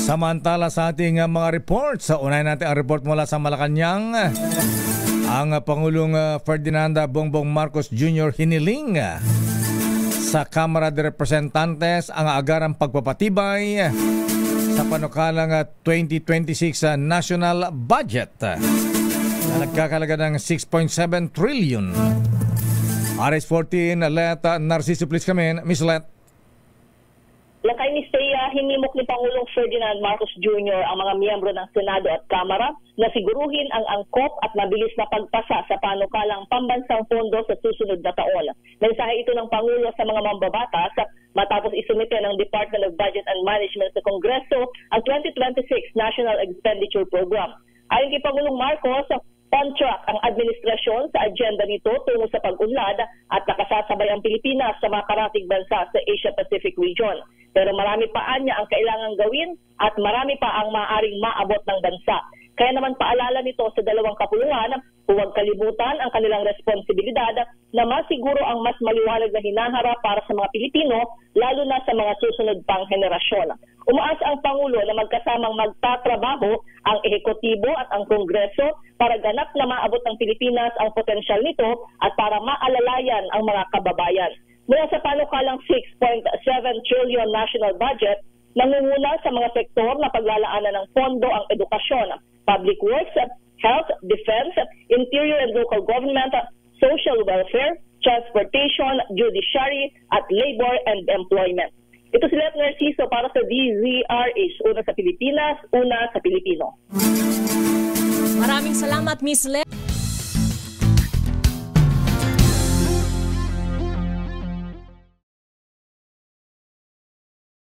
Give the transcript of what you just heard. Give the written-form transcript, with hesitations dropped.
Samantala sa ating mga report, sa unahin natin ang report mula sa Malacanang. Ang Pangulong Ferdinand Bongbong Marcos Jr. hiniling sa Kamara de Representantes ang agarang pagpapatibay sa panukalang 2026 national budget na nagkakalaga ng 6.7 trillion. RS14, Let Narciso, please come in. Miss Let. Lakay ni Steya, hinimok ni Pangulong Ferdinand Marcos Jr. ang mga miyembro ng Senado at Kamara na siguruhin ang angkop at mabilis na pagpasa sa panukalang pambansang pondo sa susunod na taon. Mensahe ito ng Pangulo sa mga mambabatas matapos isumite ng Department of Budget and Management sa Kongreso ang 2026 National Expenditure Program. Ayon kay Pangulong Marcos, on track ang administrasyon sa agenda nito tungo sa pag-unlad at nakasasabay ang Pilipinas sa mga karatig bansa sa Asia-Pacific region. Pero marami pa niya ang kailangang gawin at marami pa ang maaaring maabot ng bansa. Kaya naman paalala nito sa dalawang kapulungan, huwag kalimutan ang kanilang responsibilidad na masiguro ang mas maliwanag na hinaharap para sa mga Pilipino, lalo na sa mga susunod pang henerasyon. Umaasa ang Pangulo na magkasamang magtatrabaho ang ehekutibo at ang Kongreso para ganap na maabot ng Pilipinas ang potensyal nito at para maalalayan ang mga kababayan. Mula sa panukalang 6.7 trillion national budget, nangunguna sa mga sektor na paglalaanan ng pondo ang edukasyon, public works, health, defense, interior and local government, social welfare, transportation, judiciary, at labor and employment. Ito si Let Narciso para sa DZRH, una sa Pilipinas, una sa Pilipino. Maraming salamat, Miss Let.